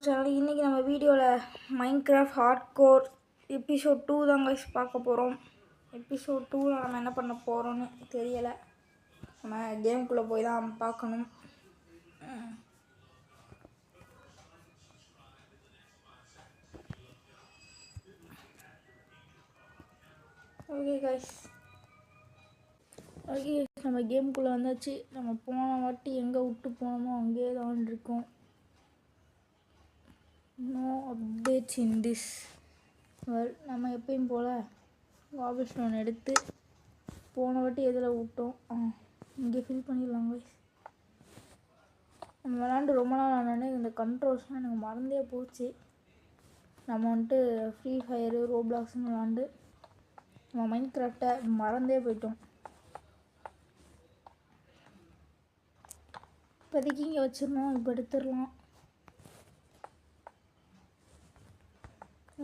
Channel. இன்றைக்கி நம்ம வீடியோவில் மைன்கிராஃப்ட் ஹார்ட்கோர் எபிசோட் 2 தான் கைஸ் பார்க்க போகிறோம். எபிசோட் 2ல் நம்ம என்ன பண்ண போகிறோன்னு தெரியலை. நம்ம கேமுக்குள்ளே போய் தான் பார்க்கணும். ஓகே கைஸ், நம்ம கேமுக்குள்ளே வந்தாச்சு. நம்ம போன வாட்டி எங்கே விட்டு போனோமோ அங்கேயே தான் இருக்கோம். No updates in this. நம்ம எப்பயும் போல் வாபிள் ஸ்டோன் எடுத்து போன வாட்டி எதில் விட்டோம் இங்கே ஃபில் பண்ணிடலாம் கைஸ். நம்ம விளாண்டு ரொம்ப நாள் ஆனானே இந்த கண்ட்ரோல்ஸ்லாம் எனக்கு மறந்தே போச்சு. நம்ம வந்துட்டு ஃப்ரீ ஃபயரு ரோப்ளாக்ஸ்னு விளாண்டு நம்ம மைன்கிராஃப்டை மறந்தே போயிட்டோம். இப்போதைக்கு இங்கே வச்சிடணும். இப்போ எடுத்துடலாம்.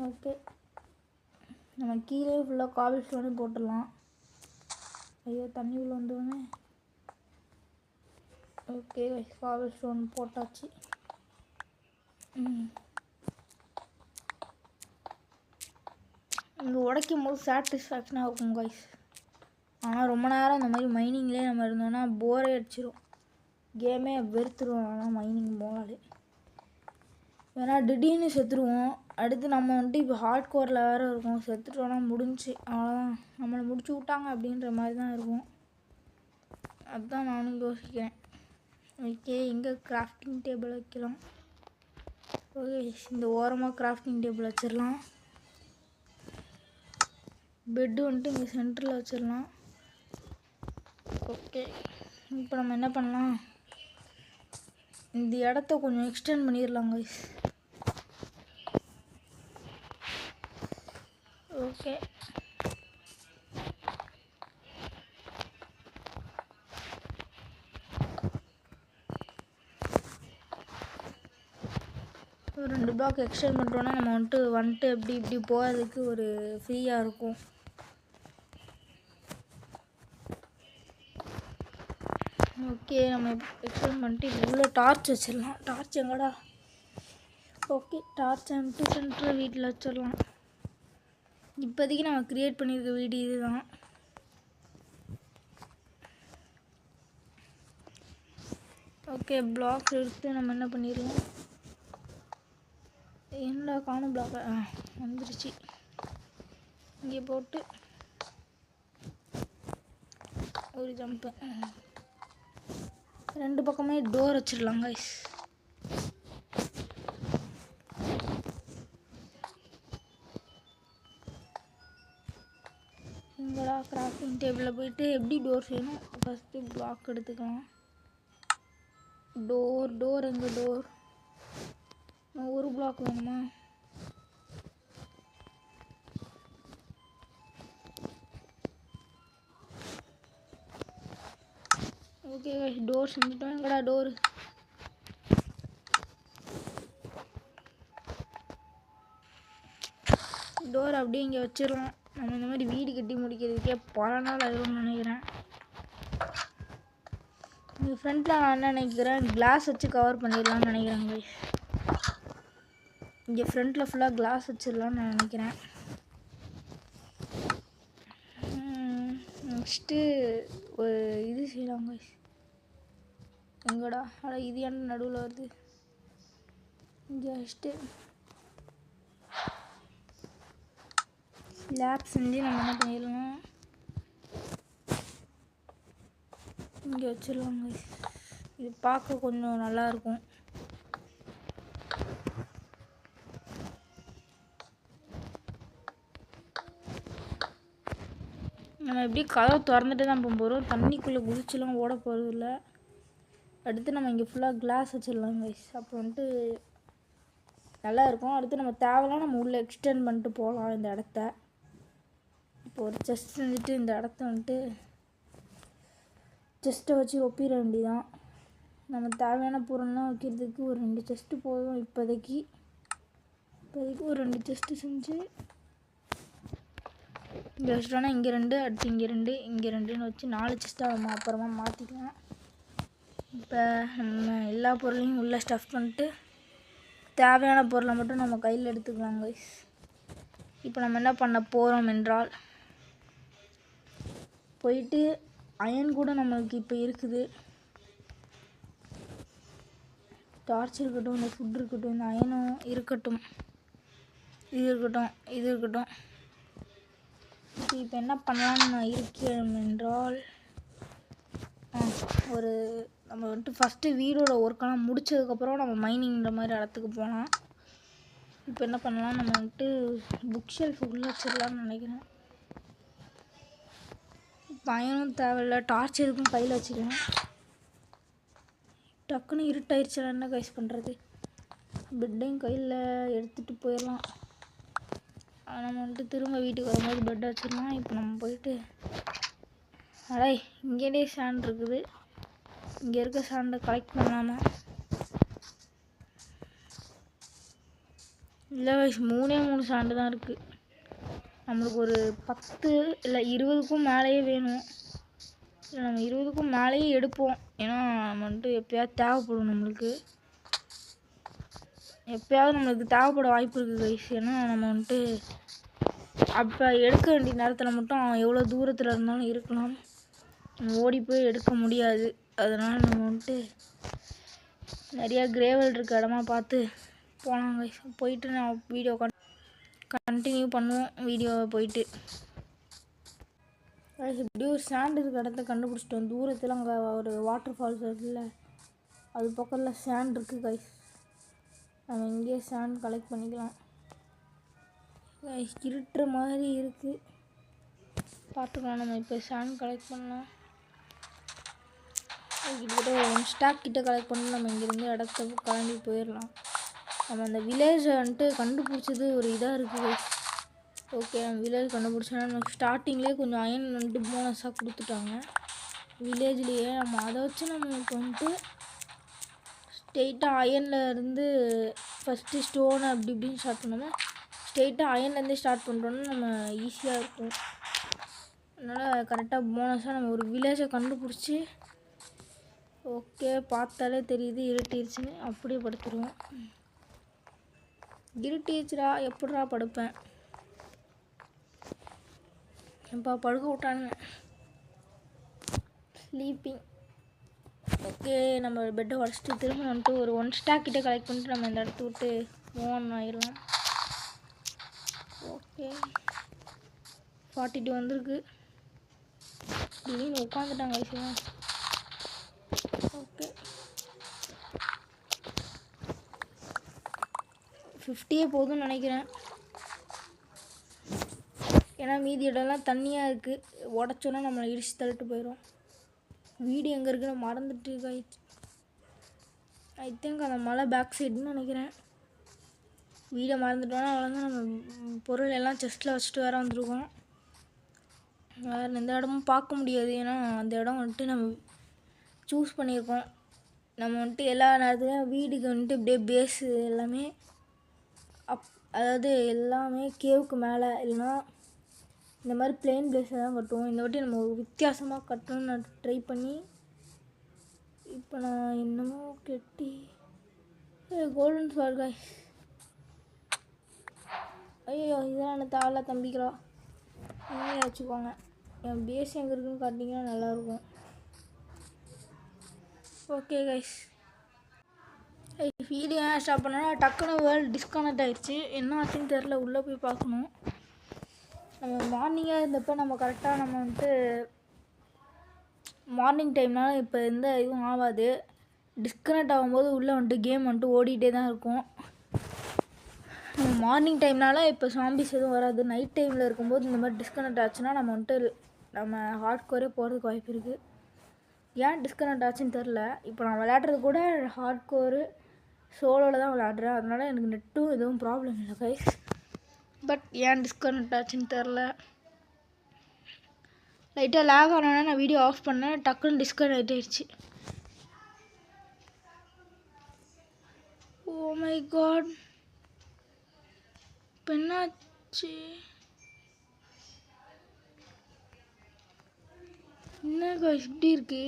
ஓகே, நம்ம கீழே ஃபுல்லாக காபிள் ஸ்டோனே போட்டுடலாம். ஐயோ, தண்ணி உள்ள வந்தோடனே. ஓகே, காபிள் ஸ்டோன் போட்டாச்சு. இங்கே உடைக்கும் போது சாட்டிஸ்ஃபேக்ஷனாக இருக்கும் கைஸ். ஆனால் ரொம்ப நேரம் இந்த மாதிரி மைனிங்லேயே நம்ம இருந்தோன்னா போரே அடிச்சிடும், கேமே வெறுத்துருவோம். ஆனால் மைனிங் போனாலே ஏன்னா திடீர்னு செத்துருவோம். அடுத்து நம்ம வந்துட்டு இப்போ ஹார்ட் கோரில் வேறு இருக்கும். செத்துட்டோன்னா முடிஞ்சு, அவ்வளோதான், நம்மளை முடிச்சு விட்டாங்க அப்படின்ற மாதிரி தான் இருக்கும். அதுதான் நானும் யோசிக்கிறேன். ஓகே, இங்கே கிராஃப்டிங் டேபிள் வைக்கலாம். ஓகே, இந்த ஓரமாக கிராஃப்டிங் டேபிள் வச்சிடலாம். பெட்டு வந்துட்டு இங்கே சென்டரில் வச்சிடலாம். ஓகே, இப்போ நம்ம என்ன பண்ணலாம், இந்த இடத்த கொஞ்சம் எக்ஸ்டெண்ட் பண்ணிடலாம் கைஸ். ஓகே, ஒரு 2 பிளாக் எக்ஸ்டெண்ட் பண்ணுறோன்னா நம்ம வந்துட்டு இப்படி போகிறதுக்கு ஒரு ஃப்ரீயாக இருக்கும். ஓகே, நம்ம எக்ஸ்டெண்ட் பண்ணிட்டு இவ்வளோ டார்ச் வச்சிடலாம். டார்ச் எங்கடா? ஓகே, டார்ச் வந்துட்டு சென்ட்ரல் வீட்டில் வச்சிடலாம். இப்போதைக்கு நம்ம க்ரியேட் பண்ணியிருக்க வீடு இது தான். ஓகே, பிளாக் எடுத்து நம்ம என்ன பண்ணிடலாம். என்னடா காணும் பிளாக் வந்துருச்சு. இங்கே போட்டு ஒரு ஜம்ப்பு. 2 பக்கமே டோர் வச்சிடலாம் கைஸ். இங்கடா கிராஃப்டிங் டேபிளில் போயிட்டு எப்படி டோர் செய்யணும். ஃபஸ்ட்டு பிளாக் எடுத்துக்கலாம். டோர் எங்கே டோர்? ஒரு பிளாக் வேணுமா? ஓகே, டோர் செஞ்சுட்டோம். எங்கடா டோர்? டோர் அப்படியே இங்கே வச்சிடலாம். நம்ம இந்த மாதிரி வீடு கட்டி முடிக்கிறதுக்கே பல நாள் ஆகிடும்னு நினைக்கிறேன். இங்கே ஃப்ரண்ட்டில் நான் என்ன நினைக்கிறேன், கிளாஸ் வச்சு கவர் பண்ணிடலான்னு நினைக்கிறேன். இங்கே ஃப்ரண்ட்டில் ஃபுல்லாக கிளாஸ் வச்சிடலான்னு நான் நினைக்கிறேன். நெக்ஸ்ட்டு ஒரு இது செய்யலாம் கைஸ். எங்கடா? ஆனால் இது என்ன நடுவில் வருது? ஜஸ்ட்டு ஸ்லாப் செஞ்சு நம்ம என்ன பண்ணிடலாம், இங்கே வச்சிடலாம் கைஸ். இது பார்க்க கொஞ்சம் நல்லாயிருக்கும். நம்ம எப்படி கதவை திறந்துட்டு தான் போக போகிறோம். தண்ணிக்குள்ளே குதிச்சுலாம் ஓட போகிறது இல்லை. அடுத்து நம்ம இங்கே ஃபுல்லாக கிளாஸ் வச்சிடலாம் கைஸ். அப்போ வந்துட்டு நல்லா இருக்கும். அடுத்து நம்ம தேவைலாம் நம்ம உள்ளே எக்ஸ்டெண்ட் பண்ணிட்டு போகலாம் இந்த இடத்த. இப்போ ஒரு செஸ்ட் செஞ்சுட்டு இந்த இடத்த வந்துட்டு செஸ்ட்டை வச்சு ஒப்பிட வேண்டியதான். நம்ம தேவையான பொருள்லாம் வைக்கிறதுக்கு ஒரு 2 செஸ்ட்டு போதும். இப்போதைக்கு ஒரு 2 செஸ்ட்டு செஞ்சு இங்கே வச்சிட்டோன்னா இங்கே 2, அடுத்து இங்கே 2, இங்கே 2ன்னு வச்சு 4 செஸ்ட்டாக நம்ம அப்புறமா மாற்றிக்கலாம். இப்போ நம்ம எல்லா பொருளையும் உள்ளே ஸ்டஃப் பண்ணிட்டு தேவையான பொருளை மட்டும் நம்ம கையில் எடுத்துக்கலாம் கைஸ். இப்போ நம்ம என்ன பண்ண போகிறோம் என்றால் போயிட்டு அயன் கூட நம்மளுக்கு இப்போ இருக்குது. டார்ச் இருக்கட்டும், இந்த ஃபுட் இருக்கட்டும், இந்த அயனும் இருக்கட்டும், இது இருக்கட்டும். இப்போ என்ன பண்ணலான்னு நான் இருக்கேன் என்றால் ஒரு நம்ம வந்துட்டு ஃபஸ்ட்டு வீடோட ஒர்க்கெல்லாம் முடித்ததுக்கப்புறம் நம்ம மைனிங்கிற மாதிரி இடத்துக்கு போகலாம். இப்போ என்ன பண்ணலாம், நம்ம வந்துட்டு புக் ஷெல்ஃப் உள்ளே வச்சிடலான்னு நினைக்கிறேன். பயனும் தேவையில்லை, டார்ச் எதுக்கும் கையில் வச்சுக்கலாம். டக்குன்னு இருட்டாயிருச்சு, என்ன கைஸ் பண்ணுறது. பெட்டையும் கையில் எடுத்துகிட்டு போயிடலாம். நம்ம வந்துட்டு திரும்ப வீட்டுக்கு வரும்போது பெட்டை வச்சிடலாம். இப்போ நம்ம போயிட்டு இங்கேயே சாண்ட் இருக்குது, இங்கே இருக்க சாண்டை கலெக்ட் பண்ணலாமா? இல்லை கைஸ், 3 சாண்டு தான் இருக்குது. நம்மளுக்கு ஒரு 10 இல்லை 20க்கும் மேலேயே வேணும். இல்லை நம்ம 20க்கும் மேலேயே எடுப்போம். ஏன்னா நம்ம வந்துட்டு எப்போயாவது தேவைப்படும், நம்மளுக்கு தேவைப்பட வாய்ப்பு இருக்குது கைஸ். ஏன்னா நம்ம வந்துட்டு அப்போ எடுக்க வேண்டிய நேரத்தில் மட்டும் எவ்வளோ தூரத்தில் இருந்தாலும் இருக்கலாம், நம்ம ஓடி போய் எடுக்க முடியாது. அதனால் நம்ம வந்துட்டு நிறையா கிரேவல் இருக்க இடமா பார்த்து போகலாம் கைஸ். போயிட்டு நான் வீடியோ கண்டினியூ பண்ணுவோம். வீடியோவை போயிட்டு இப்படி ஒரு சாண்ட் இருக்க இடத்த கண்டுபிடிச்சிட்டோம். தூரத்தில் அங்கே ஒரு வாட்டர் ஃபால்ஸ் இருக்குல்ல, அது பக்கத்தில் சாண்ட் இருக்குது கைஸ். நம்ம இங்கேயே சாண்ட் கலெக்ட் பண்ணிக்கலாம் கைஸ். இருட்டுற மாதிரி இருக்குது, பார்த்துக்கலாம். நம்ம இப்போ சாண்ட் கலெக்ட் பண்ணலாம். கிட்டத்தட்ட 1 ஸ்டாக் கிட்ட கலெக்ட் பண்ணி நம்ம இங்கேருந்து இடத்த கிளம்பி போயிடலாம். நம்ம அந்த வில்லேஜை வந்துட்டு கண்டுபிடிச்சது ஒரு இதாக இருக்குது. ஓகே, நம்ம வில்லேஜ் கண்டுபிடிச்சோன்னா நம்ம ஸ்டார்டிங்லேயே கொஞ்சம் அயன் வந்துட்டு போனஸாக கொடுத்துட்டாங்க வில்லேஜ்லேயே. நம்ம அதை வச்சு நம்மளுக்கு வந்துட்டு ஸ்ட்ரெயிட்டாக அயனில் இருந்து ஃபஸ்ட்டு ஸ்டோன் அப்படி இப்படின்னு ஸ்டார்ட் பண்ணோம்னா ஸ்ட்ரெயிட்டாக அயன்லேருந்தே ஸ்டார்ட் பண்ணுறோன்னா நம்ம ஈஸியாக இருக்கும். அதனால் கரெக்டாக போனஸாக நம்ம ஒரு வில்லேஜை கண்டுபிடிச்சி ஓகே, பார்த்தாலே தெரியுது இருட்டிடுச்சுன்னு, அப்படியே படுத்துருவோம். இருட்டிடுச்சுடா, எப்படிடா படுப்பேன்? எப்பா படுக்க விட்டானுங்க. ஸ்லீப்பிங். ஓகே, நம்ம பெட்டை உடச்சிட்டு திரும்ப வந்துட்டு ஒரு 1 ஸ்டாக் கிட்டே கலெக்ட் பண்ணிட்டு நம்ம இந்த இடத்த விட்டு மூவ் ஆன் ஆயிடலாம். ஓகே, 42 வந்திருக்கு. திடீர்னு உட்காந்துட்டாங்க ஐசியா. ஓகே, 50 போதும்னு நினைக்கிறேன். ஏன்னா மீதி இடம்லாம் தண்ணியாக இருக்குது, உடச்சோன்னா நம்மளை இடிச்சு தள்ளிட்டு போயிடும். வீடு எங்கே இருக்குன்னு மறந்துட்டு கைஸ். ஐ திங்க் அந்த மலை பேக் சைடுன்னு நினைக்கிறேன். வீடை மறந்துட்டோன்னா அவ்வளோதான். நம்ம பொருள் எல்லாம் செஸ்ட்டில் வச்சுட்டு வேறு வந்துருக்கோம். வேறு எந்த இடமும் பார்க்க முடியாது. ஏன்னா அந்த இடம் வந்துட்டு நம்ம சூஸ் பண்ணியிருக்கோம். நம்ம வந்துட்டு எல்லா நேரத்துலையும் வீடுக்கு வந்துட்டு இப்படியே பேஸு எல்லாமே அதாவது எல்லாமே கேவுக்கு மேலே இல்லைன்னா இந்த மாதிரி பிளெயின் பிளேஸில் தான் கட்டுவோம். இந்த வாட்டி நம்ம ஒரு வித்தியாசமாக கட்டணும்னு நான் ட்ரை பண்ணி இப்போ நான் என்னமோ கெட்டி கோல்டன் ஸ்வார் காய்ஸ். ஐயோ, இதெல்லாம் என்ன தேவையில்ல தம்பிக்கிறா, நீங்களே வச்சுக்கோங்க. என் பேஸ் எங்கே இருக்குன்னு காட்டிங்கன்னா நல்லாயிருக்கும். ஓகே கைஸ், வீடியோ ஏன் ஸ்டாப் பண்ணோன்னா டக்குன்னு வேர்ல்டு டிஸ்கனெக்ட் ஆகிடுச்சு. என்ன ஆச்சுன்னு தெரில, உள்ளே போய் பார்க்கணும். நம்ம மார்னிங்காக இருந்தப்போ நம்ம கரெக்டாக நம்ம வந்துட்டு மார்னிங் டைம்னால இப்போ எந்த இதுவும் ஆகாது. டிஸ்கனெக்ட் ஆகும்போது உள்ளே வந்துட்டு கேம் வந்துட்டு ஓடிட்டே தான் இருக்கும். நம்ம மார்னிங் டைம்னால இப்போ சாம்பிஸ் எதுவும் வராது. நைட் டைமில் இருக்கும்போது இந்த மாதிரி டிஸ்கனெக்ட் ஆச்சுன்னா நம்ம வந்துட்டு நம்ம ஹார்ட் கோரே போகிறதுக்கு வாய்ப்பு இருக்குது. ஏன் டிஸ்கனெக்ட் ஆச்சுன்னு தெரில. இப்போ நான் விளையாடுறது கூட ஹார்ட் கோரு சோலோவில் தான் விளையாடுறேன். அதனால் எனக்கு நெட்டும் எதுவும் ப்ராப்ளம் இல்லை கைஸ். பட் ஏன் டிஸ்கனெக்ட் ஆச்சுன்னு தெரில. லைட்டாக லேக் ஆனோடனே நான் வீடியோ ஆஃப் பண்ணேன், டக்குன்னு டிஸ்கனெக்ட் ஆகிடுச்சு. ஓ மை காட், இப்போ என்னாச்சு? என்ன கைஸ் இப்படி இருக்கு?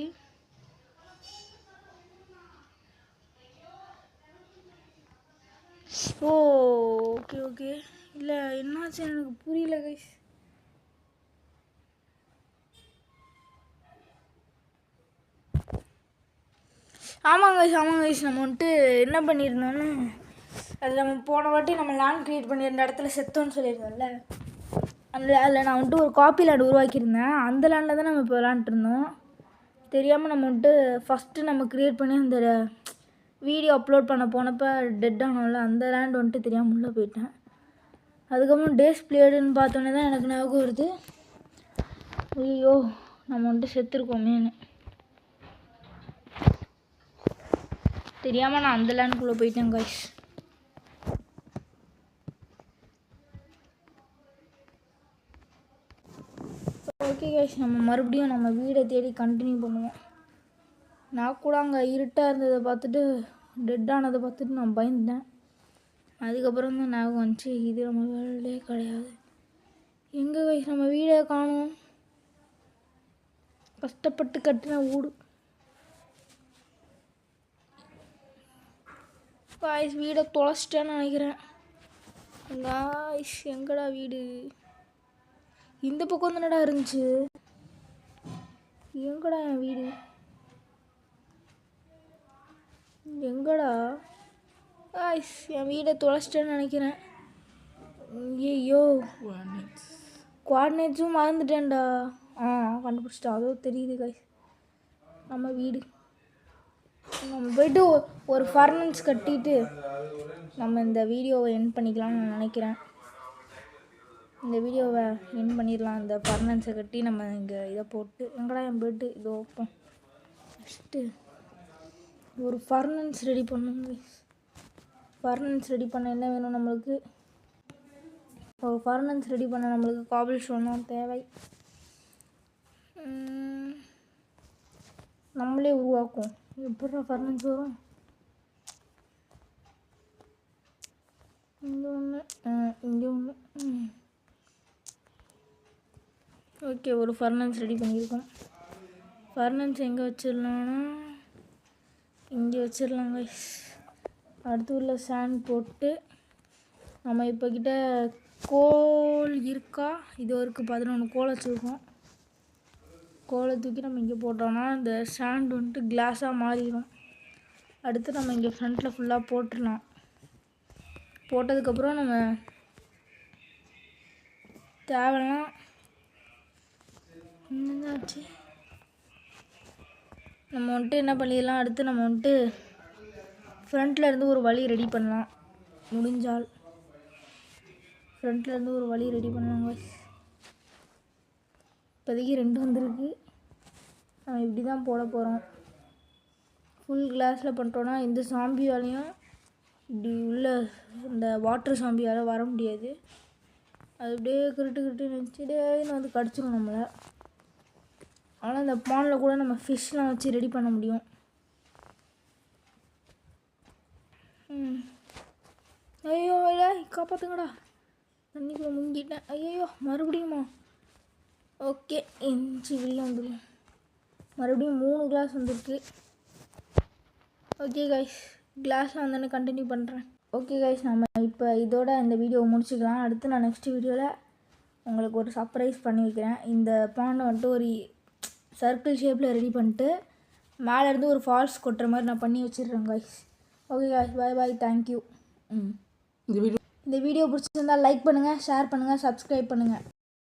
ஓ ஓகே ஓகே. இல்லை என்னாச்சு எனக்கு புரியல கைஸ். ஆமாங்க கைஸ் நம்ம வந்துட்டு என்ன பண்ணியிருந்தோன்னு, அது நம்ம போன வாட்டி நம்ம லேண்ட் க்ரியேட் பண்ணியிருந்த இடத்துல செத்தோன்னு சொல்லியிருந்தோம்ல, அதில் நான் வந்துட்டு ஒரு காப்பி லேண்ட் உருவாக்கியிருந்தேன். அந்த லேண்டில் தான் நம்ம இப்போ விளாண்டுருந்தோம். தெரியாமல் நம்ம வந்துட்டு ஃபஸ்ட்டு நம்ம க்ரியேட் பண்ணி அந்த வீடியோ அப்லோட் பண்ண போனப்போ டெட் ஆனோம்ல, அந்த லேண்ட் வந்துட்டு தெரியாமல் உள்ளே போயிட்டேன். அதுக்கப்புறம் டேஸ் பிளேடுன்னு பார்த்தோன்னே தான் எனக்கு ஞாபகம் வருது, ஐயோ நம்ம வந்துட்டு செத்துருக்கோமேன்னு. தெரியாமல் நான் அந்த லேண்டுக்குள்ளே போயிட்டேன் கைஸ். ஓகே கைஸ், நம்ம மறுபடியும் நம்ம வீடை தேடி கண்டினியூ பண்ணுவோம். நான் கூட அங்கே இருட்டாக இருந்ததை பார்த்துட்டு, டெட்டானதை பார்த்துட்டு நான் பயந்துட்டேன். அதுக்கப்புறம் தான் ஞாபகம் வந்துச்சு, இது நம்ம வீடே கிடையாது. எங்கே கைஸ் நம்ம வீடை காணும்? கஷ்டப்பட்டு கட்டின வீடு காய்ஸ். வீடை தொலைச்சிட்டேன்னு நினைக்கிறேன் காய்ஸ். எங்கடா வீடு? இந்த பக்கம் தானடா இருந்துச்சு. எங்கடா என் வீடு? எங்கடா காய்ஸ்? என் வீடை தொலைச்சிட்டேன்னு நினைக்கிறேன். ஐயோ குவாடினேட்ஸும் மறந்துட்டேன்டா. கண்டுபிடிச்சிட்டேன், அதோ தெரியுது கைஸ் நம்ம வீடு. நம்ம போய்ட்டு ஒரு ஃபர்னன்ஸ் கட்டிட்டு நம்ம இந்த வீடியோவை எண்ட் பண்ணிக்கலாம்னு நான் நினைக்கிறேன். இந்த வீடியோவை எண்ட் பண்ணிடலாம். இந்த ஃபர்னன்ஸை கட்டி நம்ம இங்கே இதை போட்டு, எங்கடா என் பெட்டு இதோ வைப்போம். ஃபஸ்ட்டு ஒரு ஃபர்னன்ஸ் ரெடி பண்ணணும் கைஸ். ஃபர்னன்ஸ் ரெடி பண்ண என்ன வேணும் நம்மளுக்கு? ஒரு ஃபர்னன்ஸ் ரெடி பண்ண நம்மளுக்கு காபிள் ஸ்டோன் தான் தேவை. நம்மளே உருவாக்கும். எப்படி ஃபர்னன்ஸ் வரும்? இங்கே ஒன்று, இங்கே ஒன்று. ஓகே, ஒரு ஃபர்னன்ஸ் ரெடி பண்ணியிருக்கோம். ஃபர்னன்ஸ் எங்கே வச்சிடலாம்னா இங்கே வச்சிடலாம் கைஸ். அடுத்து உள்ள சாண்ட் போட்டு நம்ம இப்போ கிட்ட கோல் இருக்கா? இது வரைக்கும் 11 கோல் வச்சுருக்கோம். கோலை தூக்கி நம்ம இங்கே போட்டோம்னா இந்த சாண்ட் வந்துட்டு கிளாஸாக மாறிடும். அடுத்து நம்ம இங்கே ஃப்ரண்ட்டில் ஃபுல்லாக போட்டுடலாம். போட்டதுக்கப்புறம் நம்ம தேவைலாம் என்னதாச்சு நம்ம வந்துட்டு என்ன பண்ணிடலாம், அடுத்து நம்ம வந்துட்டு ஃப்ரண்ட்டில் இருந்து ஒரு வழி ரெடி பண்ணலாம். முடிஞ்சால் ஃப்ரண்ட்டில் இருந்து ஒரு வழி ரெடி பண்ணலாங்க. இப்போதைக்கு 2 வந்திருக்கு. நம்ம இப்படி தான் போட போகிறோம். ஃபுல் கிளாஸில் பண்ணிட்டோன்னா இந்த சாம்பியாலையும் இப்படி உள்ள இந்த வாட்டர் சாம்பியால் வர முடியாது. அது அப்படியே கிருட்டு நினச்சிட்டேன்னு வந்து கடிச்சிடும் நம்மளை. ஆனால் இந்த பானில் கூட நம்ம ஃபிஷ்லாம் வச்சு ரெடி பண்ண முடியும். ஐயோ இல்லை காப்பாற்றுங்கடா, தண்ணிக்குள்ளே முங்கிட்டேன். ஐயோ மறுபடியுமா? ஓகே, இன்ச்சு வெளியே வந்துடும். மறுபடியும் 3 கிளாஸ் வந்துருக்கு. ஓகே கைஸ், கிளாஸில் வந்தோடனே கண்டினியூ பண்ணுறேன். ஓகே கைஸ், நம்ம இப்போ இதோட இந்த வீடியோவை முடிச்சுக்கலாம். அடுத்து நான் நெக்ஸ்ட் வீடியோவில் உங்களுக்கு ஒரு சர்ப்ரைஸ் பண்ணி வைக்கிறேன். இந்த பாண்டை வந்துட்டு ஒரு சர்க்கிள் ஷேப்பில் ரெடி பண்ணிட்டு மேலேருந்து ஒரு ஃபால்ஸ் கொட்டுற மாதிரி நான் பண்ணி வச்சிடுறேன் guys. Okay guys, bye thank you. இந்த வீடியோ பிடிச்சிருந்தால் லைக் பண்ணுங்கள், ஷேர் பண்ணுங்கள், சப்ஸ்கிரைப் பண்ணுங்கள்.